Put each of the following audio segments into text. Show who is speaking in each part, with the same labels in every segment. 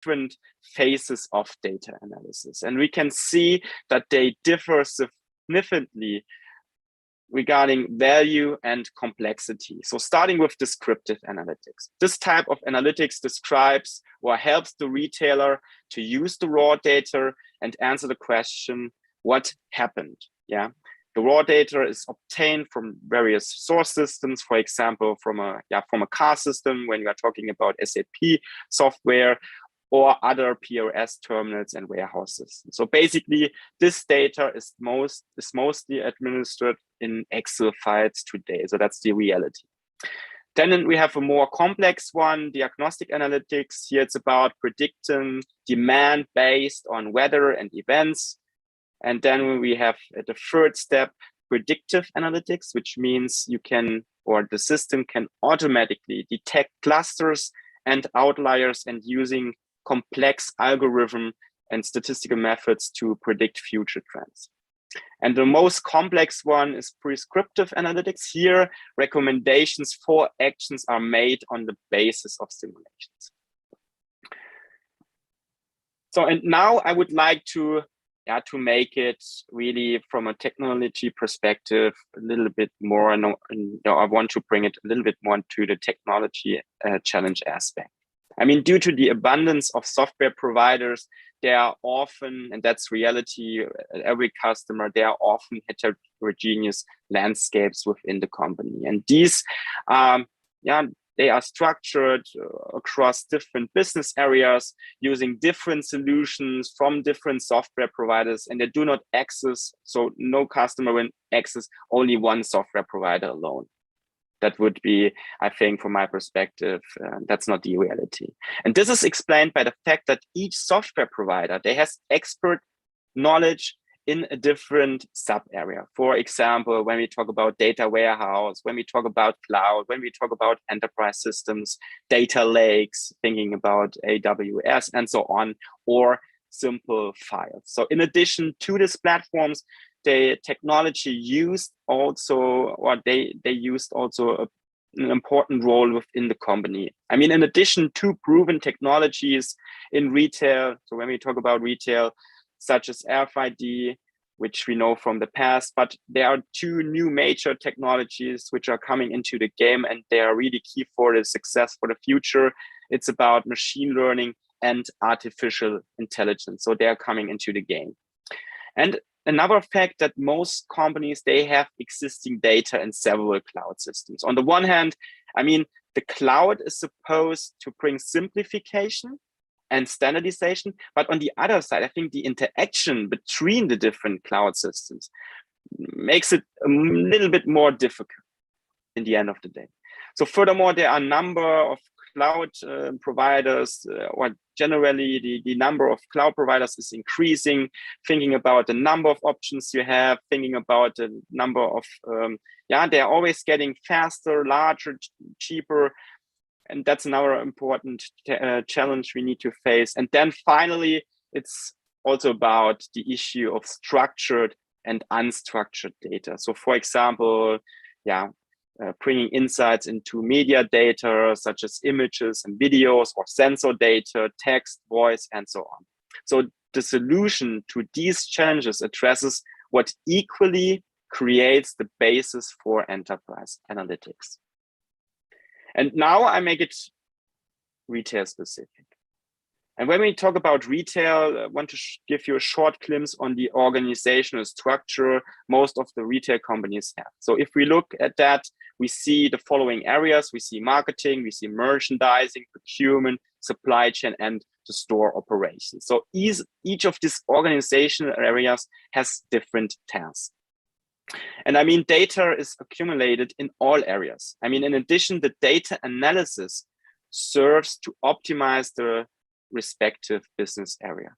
Speaker 1: different phases of data analysis. And we can see that they differ significantly regarding value and complexity. So starting with descriptive analytics. This type of analytics describes or helps the retailer to use the raw data and answer the question, what happened? Yeah. The raw data is obtained from various source systems, for example, from a car system when you are talking about SAP software, or other POS terminals and warehouses. So basically, this data is mostly administered in Excel files today. So that's the reality. Then we have a more complex one, diagnostic analytics. Here it's about predicting demand based on weather and events. And then we have the third step, predictive analytics, which means you can, or the system can automatically detect clusters and outliers and using complex algorithm and statistical methods to predict future trends. And the most complex one is prescriptive analytics. Here, recommendations for actions are made on the basis of simulations. So, and now I would like to make it really from a technology perspective a little bit more, and I want to bring it a little bit more into the technology challenge aspect. I mean, due to the abundance of software providers, they are often, and that's reality, every customer, they are often heterogeneous landscapes within the company. And these, they are structured across different business areas using different solutions from different software providers, and they do not access, so no customer will access only one software provider alone. That would be, I think, from my perspective, that's not the reality. And this is explained by the fact that each software provider, they has expert knowledge in a different sub area. For example, when we talk about data warehouse, when we talk about cloud, when we talk about enterprise systems, data lakes, thinking about AWS and so on, or simple files. So in addition to these platforms, the technology used also, or they used also an important role within the company. I mean, in addition to proven technologies in retail, so when we talk about retail, such as RFID, which we know from the past, but there are two new major technologies which are coming into the game, and they are really key for the success for the future. It's about machine learning and artificial intelligence. So they are coming into the game. And another fact that most companies, they have existing data in several cloud systems. On the one hand, I mean, the cloud is supposed to bring simplification and standardization, but on the other side, I think the interaction between the different cloud systems makes it a little bit more difficult in the end of the day. So furthermore, there are a number of cloud providers, or generally the number of cloud providers is increasing, thinking about the number of options you have, thinking about the number of, they're always getting faster, larger, cheaper. And that's another important challenge we need to face. And then finally, it's also about the issue of structured and unstructured data. So for example, bringing insights into media data, such as images and videos, or sensor data, text, voice, and so on. So the solution to these challenges addresses what equally creates the basis for enterprise analytics. And now I make it retail specific. And when we talk about retail, I want to give you a short glimpse on the organizational structure most of the retail companies have. So if we look at that, we see the following areas. We see marketing, we see merchandising, procurement, supply chain, and the store operations. So each of these organizational areas has different tasks. And I mean, data is accumulated in all areas. I mean, in addition, the data analysis serves to optimize the respective business area.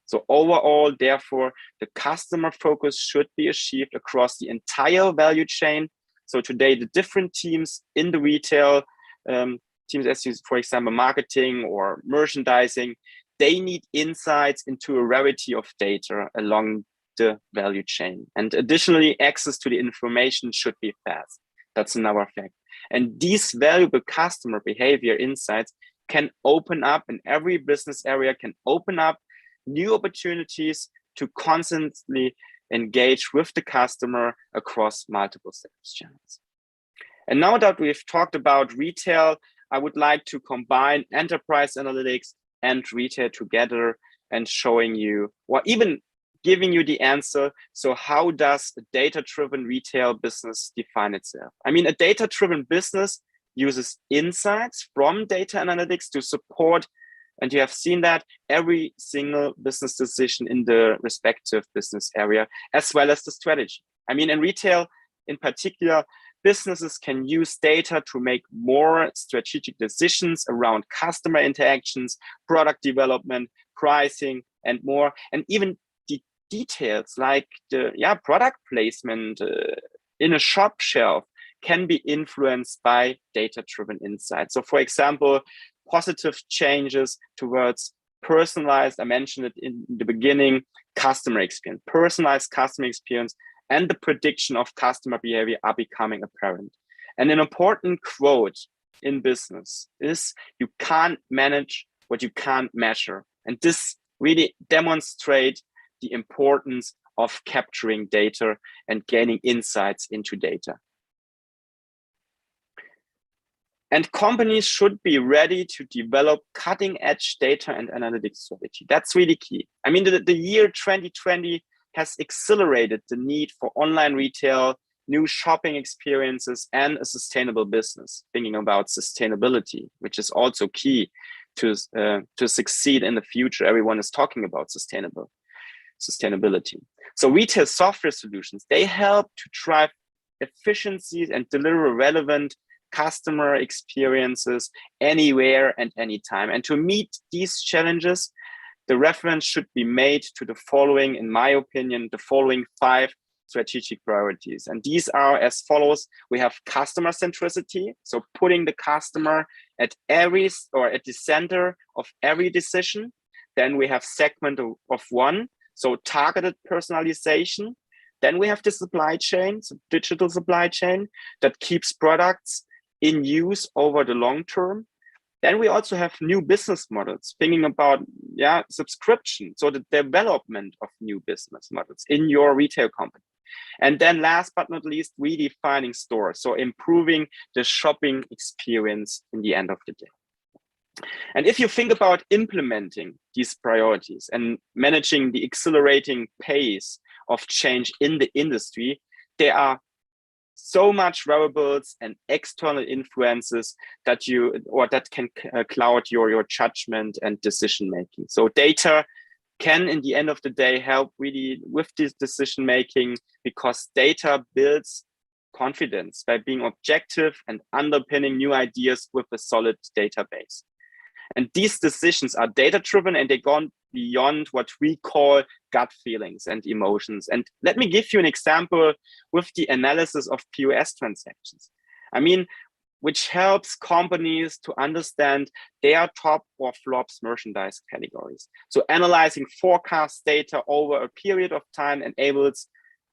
Speaker 1: So overall, therefore, the customer focus should be achieved across the entire value chain. So today, the different teams in the retail, teams as for example, marketing or merchandising, they need insights into a variety of data along the value chain. And additionally, access to the information should be fast. That's another fact. And these valuable customer behavior insights, can open up, in every business area can open up new opportunities to constantly engage with the customer across multiple sales channels. And now that we've talked about retail, I would like to combine enterprise analytics and retail together and showing you, or even giving you the answer. So how does a data-driven retail business define itself? I mean, a data-driven business uses insights from data analytics to support, and you have seen that, every single business decision in the respective business area, as well as the strategy. I mean, in retail in particular, businesses can use data to make more strategic decisions around customer interactions, product development, pricing, and more. And even the details like the product placement in a shop shelf can be influenced by data-driven insights. So for example, positive changes towards personalized, I mentioned it in the beginning, customer experience, personalized customer experience, and the prediction of customer behavior are becoming apparent. And an important quote in business is, you can't manage what you can't measure. And this really demonstrates the importance of capturing data and gaining insights into data. And companies should be ready to develop cutting-edge data and analytics strategy. That's really key. I mean, the year 2020 has accelerated the need for online retail, new shopping experiences, and a sustainable business. Thinking about sustainability, which is also key to succeed in the future. Everyone is talking about sustainability. So retail software solutions, they help to drive efficiencies and deliver relevant customer experiences anywhere and anytime. And to meet these challenges, the reference should be made to the following, in my opinion, the following 5 strategic priorities. And these are as follows. We have customer centricity, so putting the customer at the center of every decision. Then we have segment of one, so targeted personalization. Then we have the supply chain, so digital supply chain that keeps products in use over the long term. Then we also have new business models, thinking about subscription, so the development of new business models in your retail company. And then last but not least, redefining stores, so improving the shopping experience in the end of the day. And if you think about implementing these priorities and managing the accelerating pace of change in the industry, there are so much variables and external influences that can cloud your judgment and decision making. So data can, in the end of the day, help really with this decision making, because data builds confidence by being objective and underpinning new ideas with a solid database. And these decisions are data-driven, and they go beyond what we call gut feelings and emotions. And let me give you an example with the analysis of POS transactions. I mean, which helps companies to understand their top or flops merchandise categories. So analyzing forecast data over a period of time enables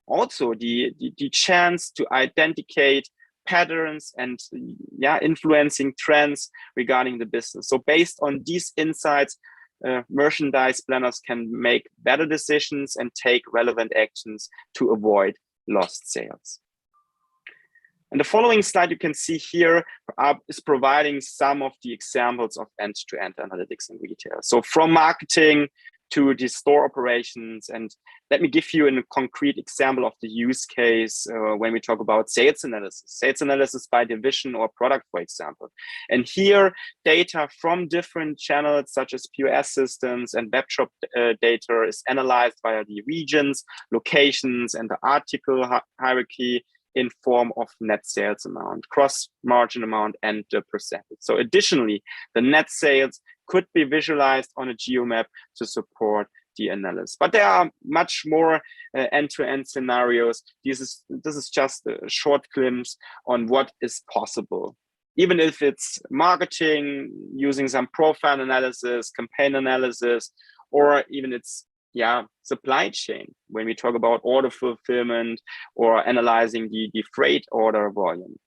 Speaker 1: also the chance to identify patterns and influencing trends regarding the business. So based on these insights, merchandise planners can make better decisions and take relevant actions to avoid lost sales. And the following slide you can see here is providing some of the examples of end-to-end analytics in retail. So from marketing to the store operations. And let me give you a concrete example of the use case when we talk about sales analysis by division or product, for example. And here, data from different channels such as POS systems and webshop data is analyzed via the regions, locations, and the article hierarchy in form of net sales amount, gross margin amount, and the percentage. So additionally, the net sales could be visualized on a geomap to support the analysis. But there are much more end-to-end scenarios. This is just a short glimpse on what is possible. Even if it's marketing, using some profile analysis, campaign analysis, or even it's supply chain, when we talk about order fulfillment or analyzing the freight order volume.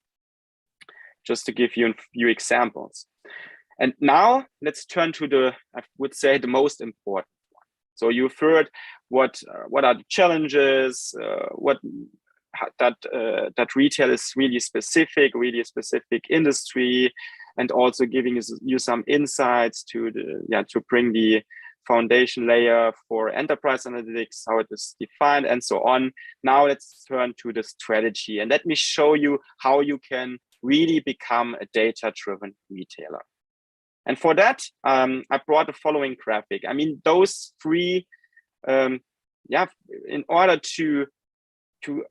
Speaker 1: Just to give you a few examples. And now let's turn to I would say, the most important one. So you've heard what are the challenges, that retail is really a specific industry, and also giving you some insights to bring the foundation layer for enterprise analytics, how it is defined, and so on. Now let's turn to the strategy, and let me show you how you can really become a data-driven retailer. And for that, I brought the following graphic. I mean, those three, in order to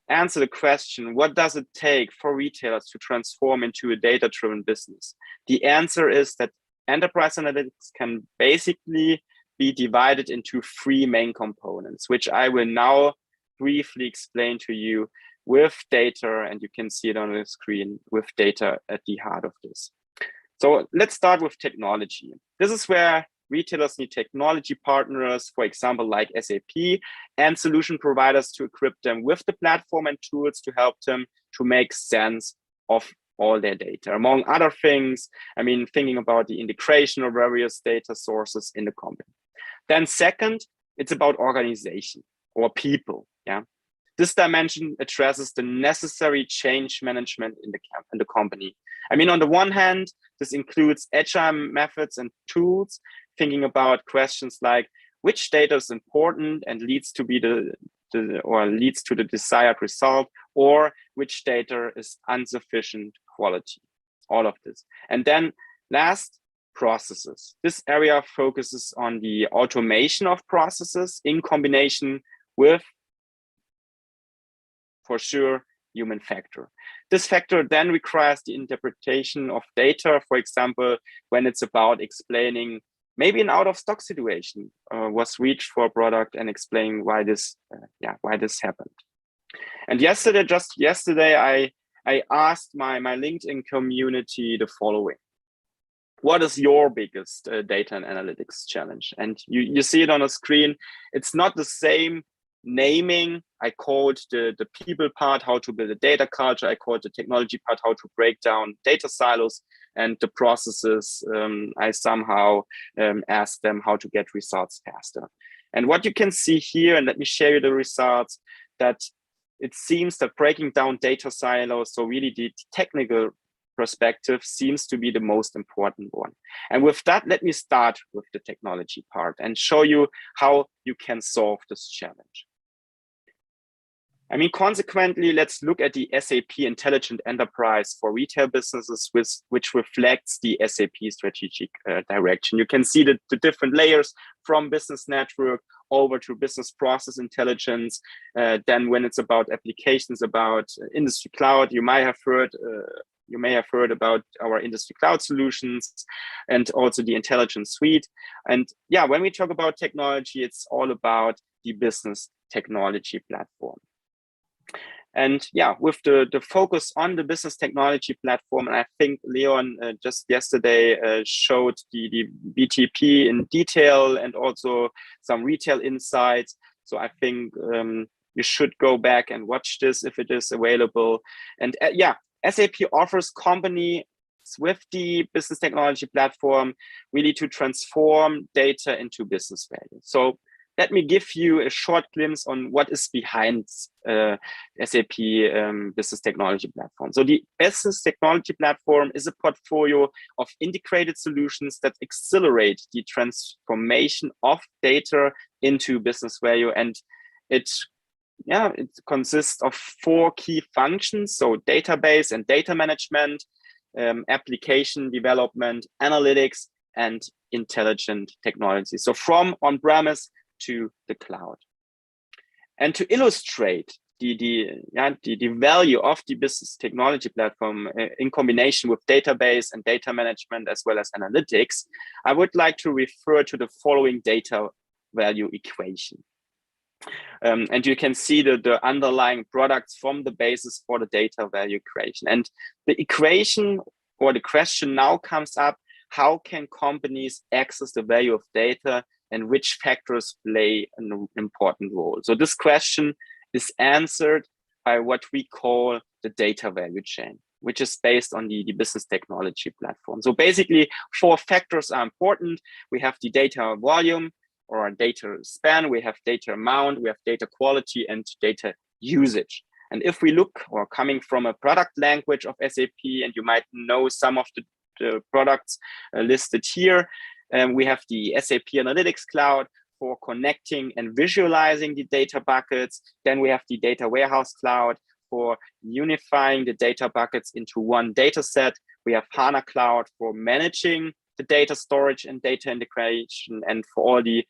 Speaker 1: answer the question, what does it take for retailers to transform into a data-driven business? The answer is that enterprise analytics can basically be divided into three main components, which I will now briefly explain to you with data, and you can see it on the screen, with data at the heart of this. So let's start with technology. This is where retailers need technology partners, for example, like SAP, and solution providers to equip them with the platform and tools to help them to make sense of all their data. Among other things, I mean, thinking about the integration of various data sources in the company. Then second, it's about organization or people. Yeah, this dimension addresses the necessary change management in the company. I mean, on the one hand, this includes agile methods and tools, thinking about questions like which data is important and leads to the desired result, or which data is insufficient quality. All of this. And then last, processes. This area focuses on the automation of processes in combination with, for sure, human factor. This factor then requires the interpretation of data, for example, when it's about explaining maybe an out-of-stock situation was reached for a product and explaining why this happened. And just yesterday, I asked my LinkedIn community the following: what is your biggest data and analytics challenge? And you see it on the screen. It's not the same naming. I called the people part how to build a data culture. I called the technology part how to break down data silos, and the processes, I somehow asked them how to get results faster. And what you can see here, and let me share you the results, that it seems that breaking down data silos, so really the technical perspective, seems to be the most important one. And with that, let me start with the technology part and show you how you can solve this challenge. I mean, consequently, let's look at the SAP Intelligent Enterprise for retail businesses, which reflects the SAP strategic direction. You can see the different layers from business network over to business process intelligence. Then when it's about applications, about industry cloud, you may have heard about our industry cloud solutions and also the intelligence suite. And yeah, when we talk about technology, it's all about the business technology platform. And yeah, with the focus on the business technology platform, and I think Leon just yesterday showed the BTP in detail and also some retail insights. So I think you should go back and watch this if it is available. And yeah, SAP offers companies with the business technology platform really to transform data into business value. So let me give you a short glimpse on what is behind SAP Business Technology Platform. So the Business Technology Platform is a portfolio of integrated solutions that accelerate the transformation of data into business value. And it consists of 4 key functions: so database and data management, application development, analytics, and intelligent technology. So from on-premise to the cloud. And to illustrate the value of the business technology platform in combination with database and data management as well as analytics, I would like to refer to the following data value equation. And you can see the underlying products from the basis for the data value equation. And the equation or the question now comes up: how can companies access the value of data and which factors play an important role? So this question is answered by what we call the data value chain. which is based on the business technology platform. So basically, 4 factors are important. We have the data volume or data span, we have data amount, we have data quality, and data usage. And if we look, or coming from a product language of SAP, and you might know some of the products listed here, we have the SAP Analytics Cloud for connecting and visualizing the data buckets. Then we have the Data Warehouse Cloud for unifying the data buckets into one data set. We have HANA Cloud for managing the data storage and data integration, and for all the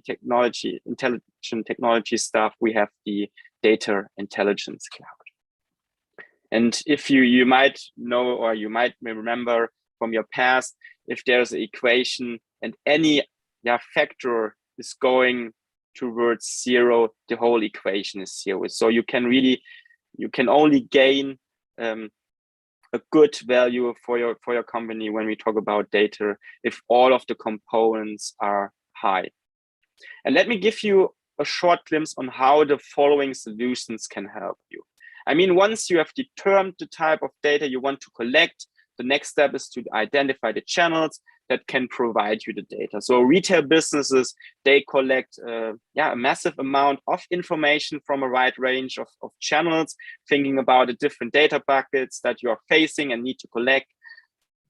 Speaker 1: technology, intelligent technology stuff, we have the Data Intelligence Cloud. And if you might know, or you might remember from your past, if there's an equation and any factor is going towards 0, the whole equation is 0. So you can only gain a good value for your company when we talk about data if all of the components are high. And let me give you a short glimpse on how the following solutions can help you. I mean, once you have determined the type of data you want to collect, the next step is to identify the channels that can provide you the data. So retail businesses, they collect a massive amount of information from a wide range of channels, thinking about the different data buckets that you are facing and need to collect.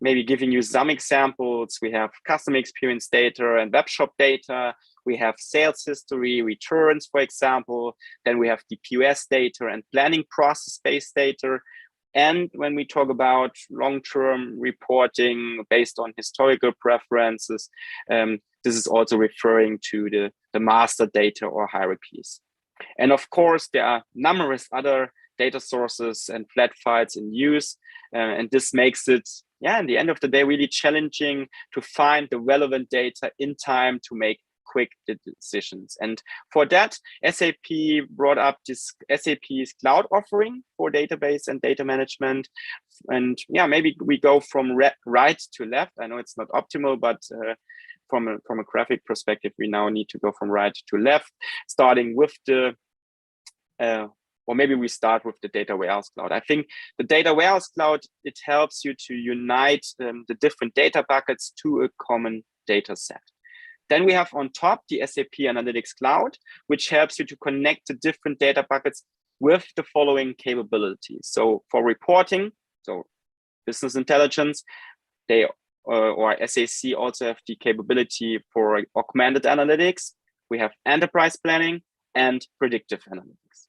Speaker 1: Maybe giving you some examples, we have customer experience data and web shop data. We have sales history, returns, for example. Then we have the POS data and planning process-based data. And when we talk about long-term reporting based on historical preferences, this is also referring to the master data or hierarchies. And of course, there are numerous other data sources and flat files in use. And this makes it, in the end of the day, really challenging to find the relevant data in time to make quick decisions. And for that, SAP brought up this SAP's cloud offering for database and data management. And maybe we go from right to left. I know it's not optimal, but from a graphic perspective, we now need to go from right to left, starting with or maybe we start with the Data Warehouse Cloud. I think the Data Warehouse Cloud, it helps you to unite the different data buckets to a common data set. Then we have on top the SAP Analytics Cloud, which helps you to connect the different data buckets with the following capabilities. So for reporting, so business intelligence, they or SAC also have the capability for augmented analytics. We have enterprise planning and predictive analytics.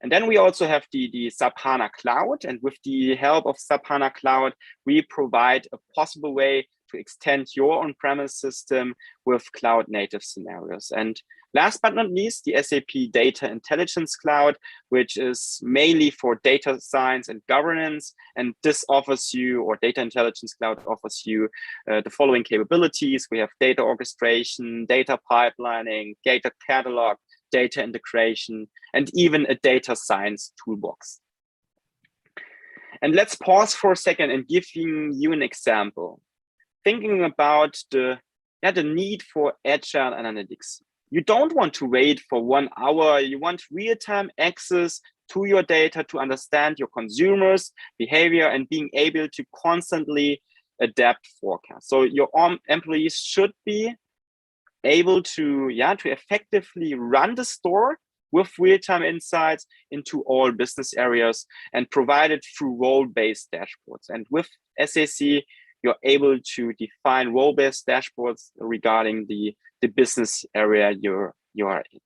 Speaker 1: And then we also have the SAP HANA Cloud. And with the help of SAP HANA Cloud, we provide a possible way to extend your on-premise system with cloud-native scenarios. And last but not least, the SAP Data Intelligence Cloud, which is mainly for data science and governance. And this offers you, or Data Intelligence Cloud offers you the following capabilities. We have data orchestration, data pipelining, data catalog, data integration, and even a data science toolbox. And let's pause for a second and give you an example. Thinking about the need for agile analytics. You don't want to wait for 1 hour. You want real-time access to your data to understand your consumers' behavior and being able to constantly adapt forecasts. So your employees should be able to effectively run the store with real-time insights into all business areas and provide it through role-based dashboards. And with SAC, you're able to define role-based dashboards regarding the business area you are in.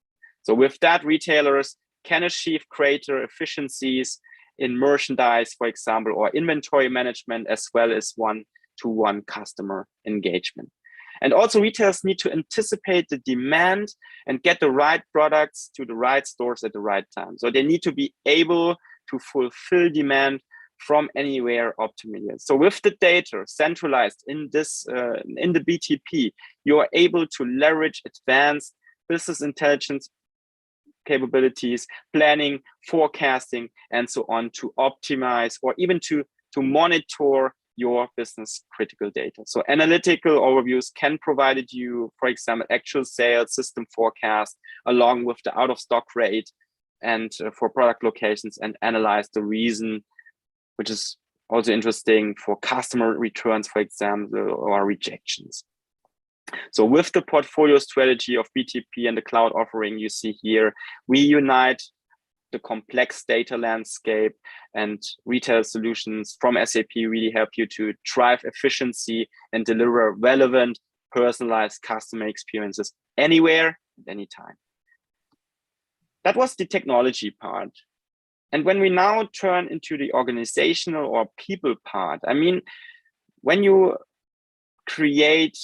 Speaker 1: So with that, retailers can achieve greater efficiencies in merchandise, for example, or inventory management, as well as one-to-one customer engagement. And also retailers need to anticipate the demand and get the right products to the right stores at the right time. So they need to be able to fulfill demand from anywhere optimally. So with the data centralized in this in the BTP, you are able to leverage advanced business intelligence capabilities, planning, forecasting, and so on to optimize or even to monitor your business critical data. So analytical overviews can provide you, for example, actual sales, system forecast, along with the out of stock rate, and for product locations and analyze the reason, which is also interesting for customer returns, for example, or rejections. So with the portfolio strategy of BTP and the cloud offering you see here, we unite the complex data landscape, and retail solutions from SAP really help you to drive efficiency and deliver relevant, personalized customer experiences anywhere, at any time. That was the technology part. And when we now turn into the organizational or people part, I mean, when you create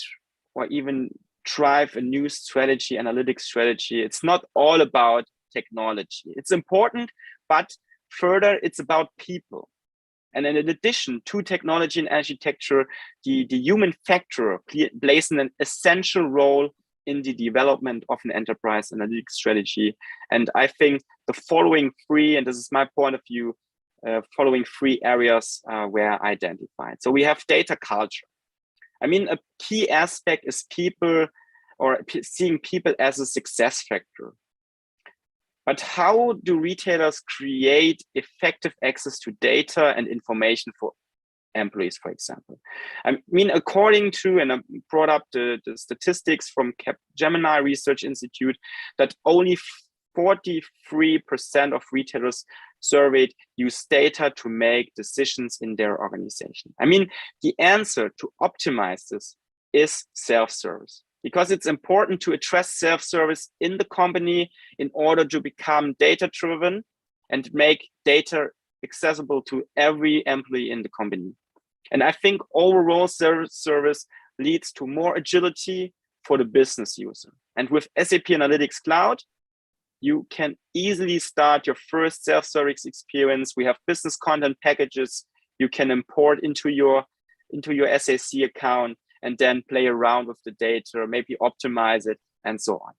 Speaker 1: or even drive a new strategy, analytics strategy, it's not all about technology. It's important, but further, it's about people. And in addition to technology and architecture, the human factor plays an essential role in the development of an enterprise analytics strategy. And I think the following three, and this is my point of view, following three areas were identified. So we have data culture. I mean, a key aspect is people, or seeing people as a success factor. But how do retailers create effective access to data and information for employees, for example? I mean, according to, and I brought up the statistics from Capgemini Research Institute, that only 43% of retailers surveyed use data to make decisions in their organization. I mean, the answer to optimize this is self-service, because it's important to address self-service in the company in order to become data-driven and make data accessible to every employee in the company. And I think overall self-service leads to more agility for the business user. And with SAP Analytics Cloud, you can easily start your first self-service experience. We have business content packages you can import into your SAC account and then play around with the data, maybe optimize it, and so on.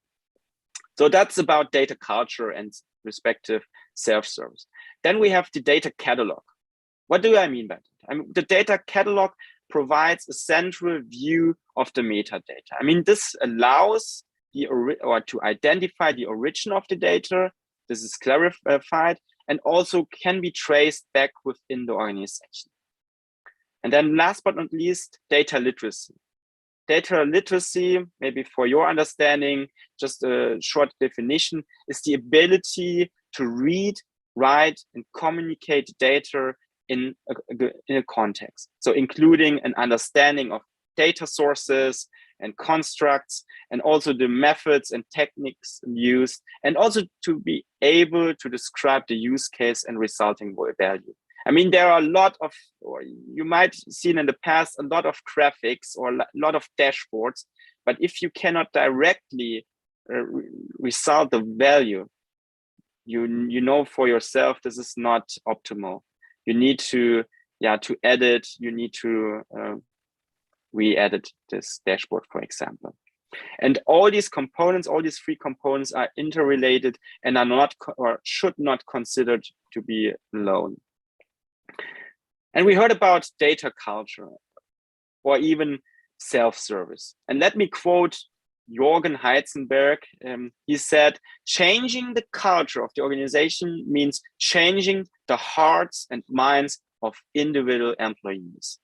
Speaker 1: So that's about data culture and respective self-service. Then we have the data catalog. What do I mean by that? I mean, the data catalog provides a central view of the metadata. I mean, this allows to identify the origin of the data. This is clarified and also can be traced back within the organization. And then last but not least, data literacy. Data literacy, maybe for your understanding, just a short definition, is the ability to read, write, and communicate data in a context. So including an understanding of data sources and constructs, and also the methods and techniques used, and also to be able to describe the use case and resulting value. I mean, there are a lot of, or you might have seen in the past, a lot of graphics or a lot of dashboards, but if you cannot directly result the value, you know for yourself, this is not optimal. You need to edit, you need to re-edit this dashboard, for example. And all these components, all these three components are interrelated and are not or should not considered to be alone. And we heard about data culture or even self-service. And let me quote Jürgen Heizenberg. He said, changing the culture of the organization means changing the hearts and minds of individual employees.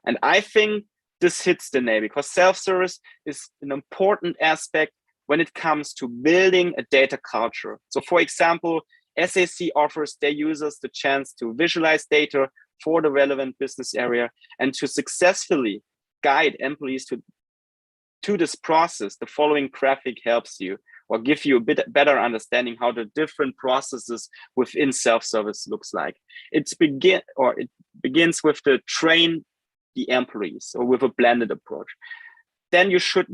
Speaker 1: And I think this hits the nail, because self-service is an important aspect when it comes to building a data culture. So for example, SAC offers their users the chance to visualize data for the relevant business area and to successfully guide employees to this process. The following graphic helps you or give you a bit better understanding how the different processes within self-service looks like. It begins with the train the employees, or with a blended approach. Then you should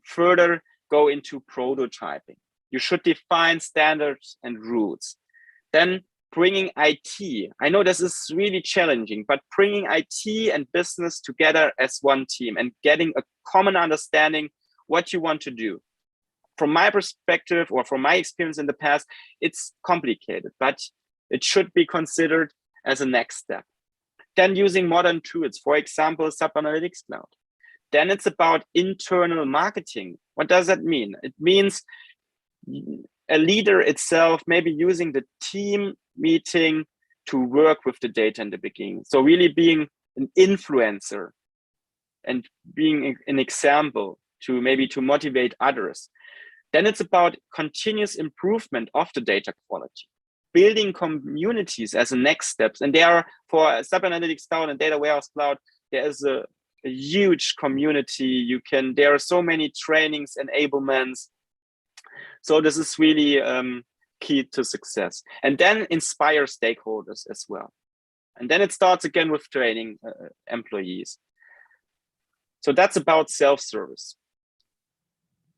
Speaker 1: further go into prototyping. You should define standards and rules. Then bringing IT. I know this is really challenging, but bringing IT and business together as one team and getting a common understanding what you want to do. From my perspective, or from my experience in the past, it's complicated, but it should be considered as a next step. Then using modern tools, for example, SAP Analytics Cloud. Then it's about internal marketing. What does that mean? It means a leader itself, maybe using the team meeting to work with the data in the beginning. So really being an influencer and being an example to maybe to motivate others. Then it's about continuous improvement of the data quality, building communities as a next steps. And there are, for SAP Analytics Cloud and Data Warehouse Cloud, there is a huge community. There are so many trainings, enablements. So this is really key to success. And then inspire stakeholders as well. And then it starts again with training employees. So that's about self-service.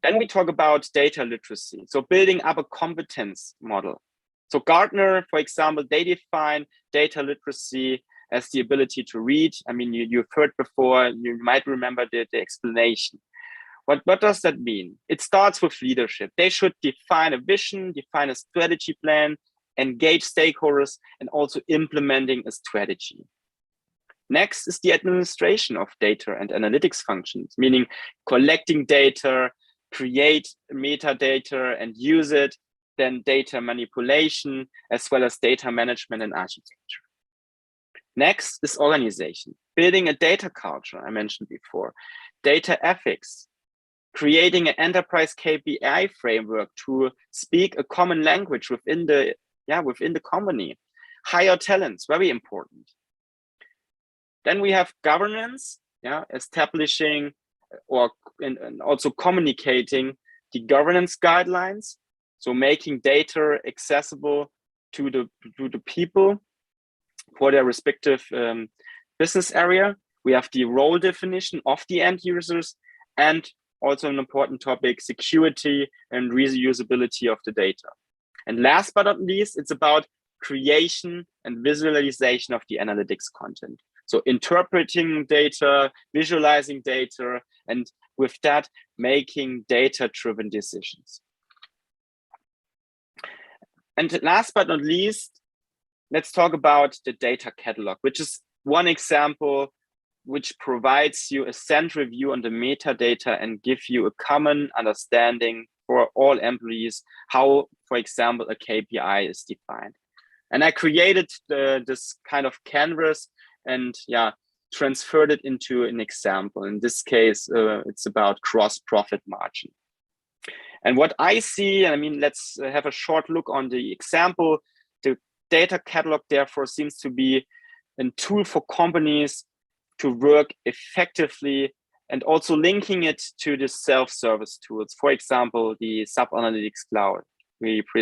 Speaker 1: Then we talk about data literacy. So building up a competence model. So Gartner, for example, they define data literacy as the ability to read. I mean, you've heard before, you might remember the explanation. What does that mean? It starts with leadership. They should define a vision, define a strategy plan, engage stakeholders, and also implementing a strategy. Next is the administration of data and analytics functions, meaning collecting data, create metadata and use it, then data manipulation, as well as data management and architecture. Next is organization, building a data culture, I mentioned before, data ethics, creating an enterprise KPI framework to speak a common language within the company, hire talents, very important. Then we have governance, establishing and also communicating the governance guidelines. So making data accessible to the people for their respective business area. We have the role definition of the end users, and also an important topic, security and reusability of the data. And last but not least, it's about creation and visualization of the analytics content. So interpreting data, visualizing data, and with that, making data-driven decisions. And last but not least, let's talk about the data catalog, which is one example which provides you a central view on the metadata and give you a common understanding for all employees how, for example, a KPI is defined. And I created this kind of canvas and transferred it into an example. In this case, it's about gross profit margin. And what I see, I mean, let's have a short look on the example. The data catalog, therefore, seems to be a tool for companies to work effectively and also linking it to the self-service tools. For example, the SAP Analytics Cloud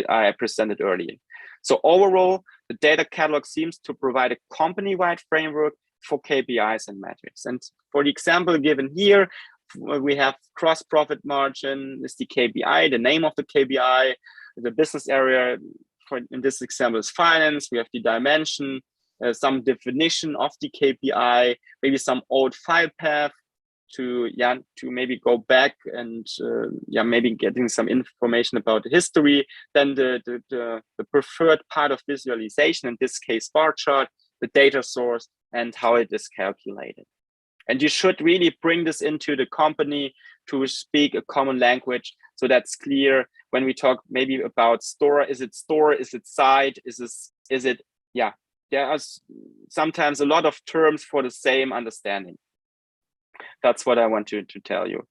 Speaker 1: I presented earlier. So overall, the data catalog seems to provide a company-wide framework for KPIs and metrics. And for the example given here, we have gross profit margin is the KPI, the name of the KPI, the business area in this example is finance. We have the dimension, some definition of the KPI, maybe some old file path to maybe go back and maybe getting some information about the history. Then the preferred part of visualization, in this case bar chart, the data source and how it is calculated. And you should really bring this into the company to speak a common language, so that's clear when we talk maybe about store. Is it site? Is it there are sometimes a lot of terms for the same understanding. That's what I want to tell you.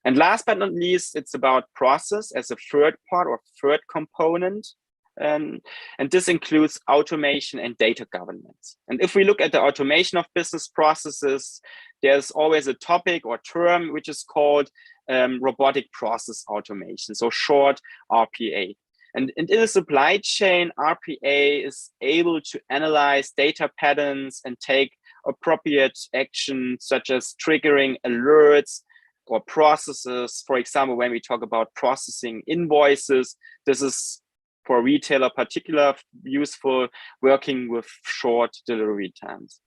Speaker 1: And last but not least, it's about process as a third part or third component. And this includes automation and data governance. And if we look at the automation of business processes, there's always a topic or term which is called robotic process automation, so short RPA. And in the supply chain, RPA is able to analyze data patterns and take appropriate action, such as triggering alerts or processes. For example, when we talk about processing invoices, this is for retailer particular useful, working with short delivery times.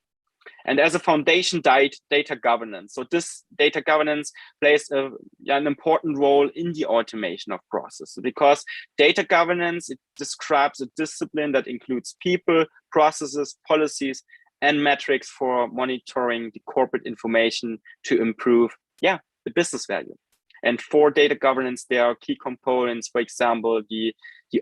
Speaker 1: And as a foundation, data governance. So this data governance plays an important role in the automation of processes, because data governance, it describes a discipline that includes people, processes, policies, and metrics for monitoring the corporate information to improve the business value. And for data governance, there are key components, for example, the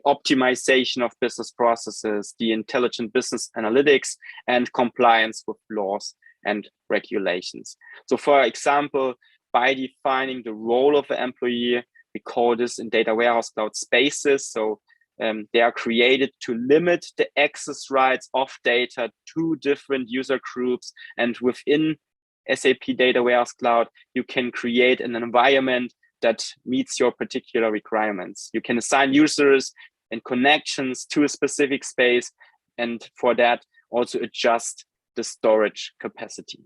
Speaker 1: optimization of business processes, the intelligent business analytics, and compliance with laws and regulations. So for example, by defining the role of the employee, we call this in data warehouse cloud spaces. So they are created to limit the access rights of data to different user groups. And within SAP Data Warehouse Cloud, you can create an environment that meets your particular requirements. You can assign users and connections to a specific space, and for that, also adjust the storage capacity.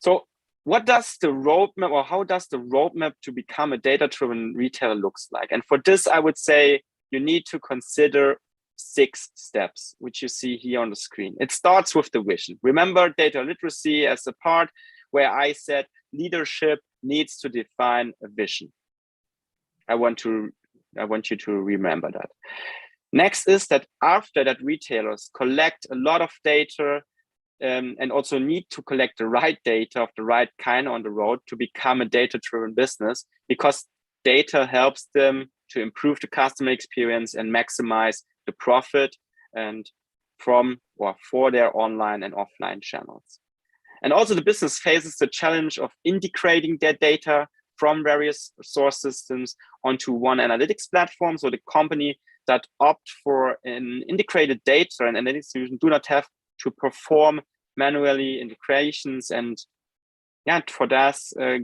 Speaker 1: So what does the roadmap, or how does the roadmap to become a data-driven retailer looks like? And for this, I would say you need to consider 6 steps, which you see here on the screen. It starts with the vision. Remember data literacy as a part where I said leadership needs to define a vision. I want you to remember that. Next is that after that, retailers collect a lot of data and also need to collect the right data of the right kind on the road to become a data-driven business, because data helps them to improve the customer experience and maximize the profit and from or for their online and offline channels. And also the business faces the challenge of integrating their data from various source systems onto one analytics platform. So the company that opt for an integrated data and analytics solution do not have to perform manually integrations, and for that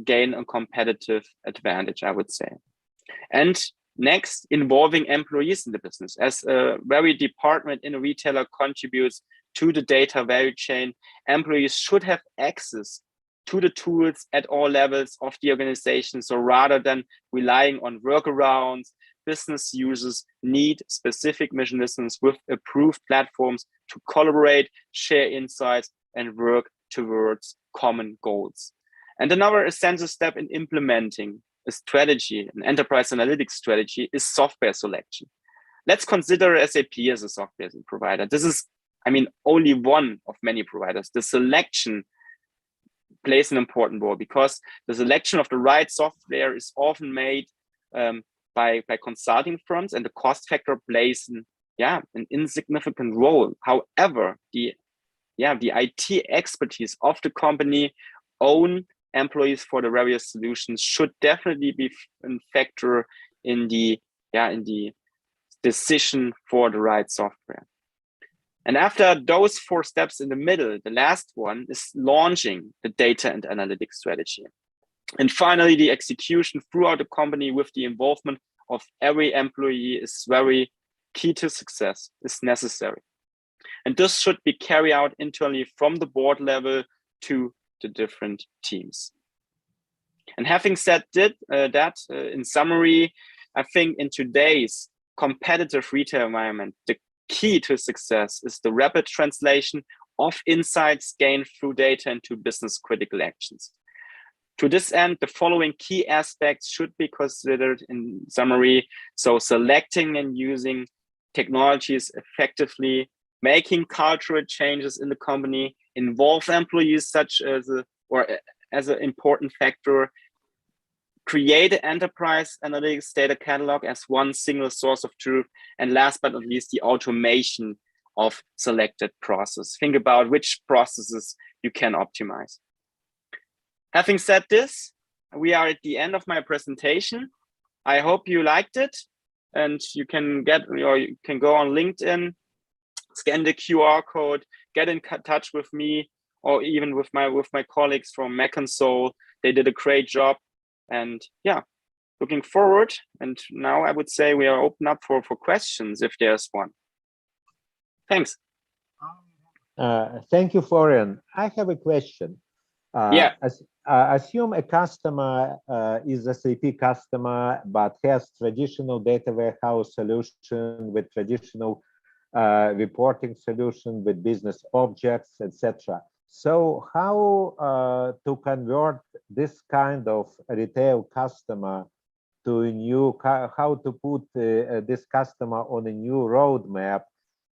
Speaker 1: gain a competitive advantage, I would say. And next, involving employees in the business. As a very department in a retailer contributes to the data value chain, employees should have access to the tools at all levels of the organization. So rather than relying on workarounds, business users need specific mechanisms with approved platforms to collaborate, share insights, and work towards common goals. And another essential step in implementing a strategy, an enterprise analytics strategy, is software selection. Let's consider SAP as a software provider. This is, only one of many providers. The selection plays an important role because the selection of the right software is often made by consulting firms, and the cost factor plays an insignificant role. However, the IT expertise of the company, own employees for the various solutions should definitely be a factor in the decision for the right software. And after those 4 steps in the middle, the last one is launching the data and analytics strategy. And finally, the execution throughout the company with the involvement of every employee is very key to success, is necessary. And this should be carried out internally from the board level to the different teams. And having said that, in summary, I think in today's competitive retail environment, the key to success is the rapid translation of insights gained through data into business critical actions. To this end, the following key aspects should be considered in summary. So selecting and using technologies effectively, making cultural changes in the company, involve employees as an important factor, create an enterprise analytics data catalog as one single source of truth, and last but not least, the automation of selected process. Think about which processes you can optimize. Having said this, we are at the end of my presentation. I hope you liked it, and you can go on LinkedIn, scan the QR code, get in touch with me, or even with my colleagues from McConsole. They did a great job, and looking forward. And now I would say we are open up for questions if there's one. Thanks.
Speaker 2: Thank you, Florian. I have a question. Assume a customer is a SAP customer, but has traditional data warehouse solution with traditional reporting solution with business objects, etc. So how to convert this kind of retail customer to a new, how to put this customer on a new roadmap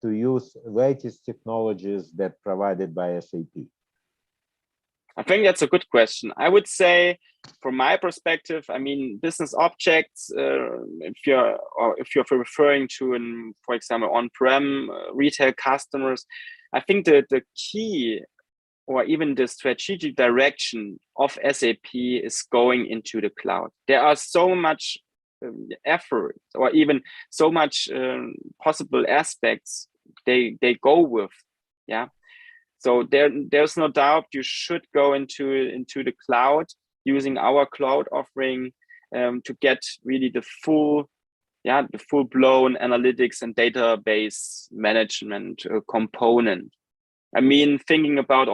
Speaker 2: to use latest technologies that provided by SAP?
Speaker 1: I think that's a good question. I would say, from my perspective, I mean, business objects. If you're referring to, for example, on-prem retail customers, I think the key or even the strategic direction of SAP is going into the cloud. There are so much effort, or even so much possible aspects they go with. Yeah. So there's no doubt you should go into the cloud using our cloud offering to get really the full-blown analytics and database management component. I mean, thinking about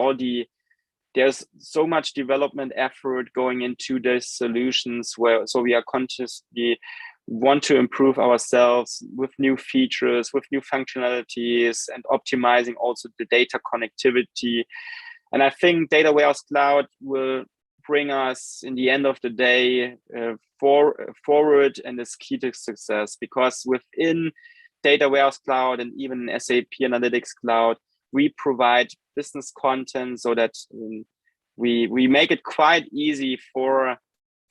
Speaker 1: there's so much development effort going into these solutions so we are consciously want to improve ourselves with new features, with new functionalities, and optimizing also the data connectivity. And I think Data Warehouse Cloud will bring us, in the end of the day, forward, and is key to success, because within Data Warehouse Cloud and even SAP Analytics Cloud, we provide business content so that we make it quite easy for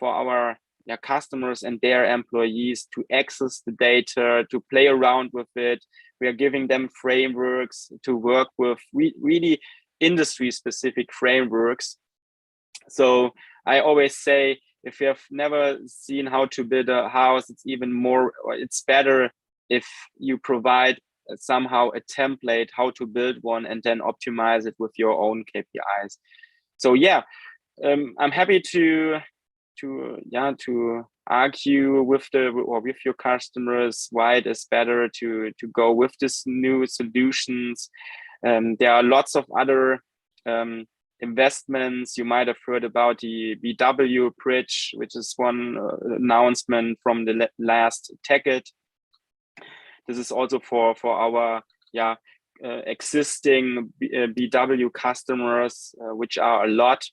Speaker 1: our customers and their employees to access the data, to play around with it. We are giving them frameworks to work with, really industry-specific frameworks. So I always say, if you have never seen how to build a house, it's better if you provide somehow a template how to build one and then optimize it with your own KPIs. So yeah, I'm happy to argue with your customers why it is better to go with this new solutions. There are lots of other investments. You might have heard about the BW bridge, which is one announcement from the last TechEd. This is also for our existing BW customers, which are a lot.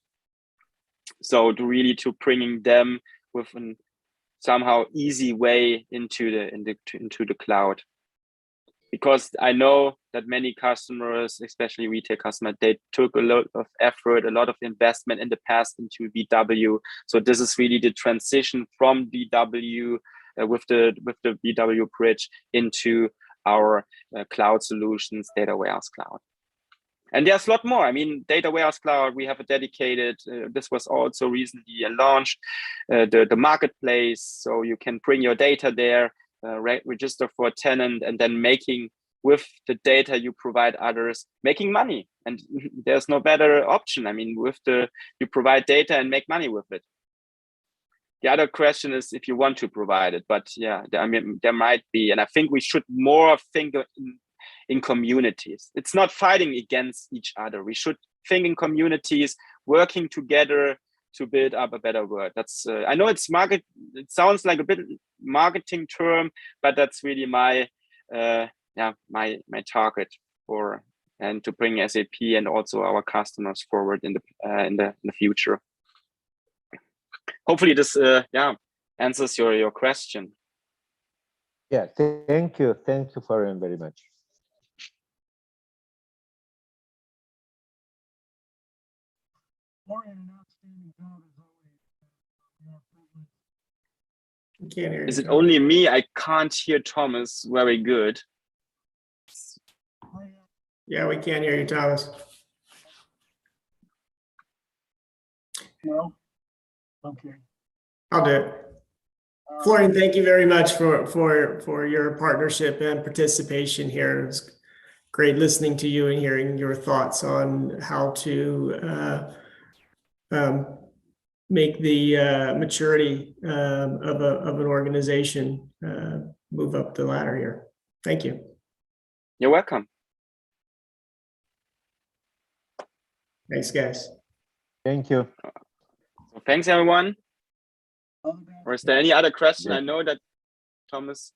Speaker 1: So to bringing them with an somehow easy way into the cloud, because I know that many customers, especially retail customers, they took a lot of effort, a lot of investment in the past into BW. So this is really the transition from BW with the BW bridge into our cloud solutions, Data Warehouse Cloud. And there's a lot more. I mean, Data Warehouse Cloud, we have a dedicated, this was also recently launched, the marketplace. So you can bring your data there, register for a tenant, and then making, with the data you provide others, making money. And there's no better option. I mean, you provide data and make money with it. The other question is if you want to provide it, but yeah, I mean, there might be, and I think we should more think in communities. It's not fighting against each other. We should think in communities, working together to build up a better world. That's I know it sounds like a bit marketing term, but that's really my target and to bring SAP and also our customers forward in the future. Hopefully this answers your question.
Speaker 2: Yeah, thank you Florian very much.
Speaker 1: Is it only me? I can't hear Thomas very good.
Speaker 3: Yeah, we can't hear you, Thomas.
Speaker 4: No? Okay.
Speaker 3: I'll do it. Florian, thank you very much for your partnership and participation here. It's great listening to you and hearing your thoughts on how to make the maturity of an organization move up the ladder here. Thank you.
Speaker 1: You're welcome.
Speaker 3: Thanks, guys.
Speaker 2: Thank you.
Speaker 1: So thanks, everyone. Or is there any other question?
Speaker 2: Yeah.
Speaker 1: I know that Thomas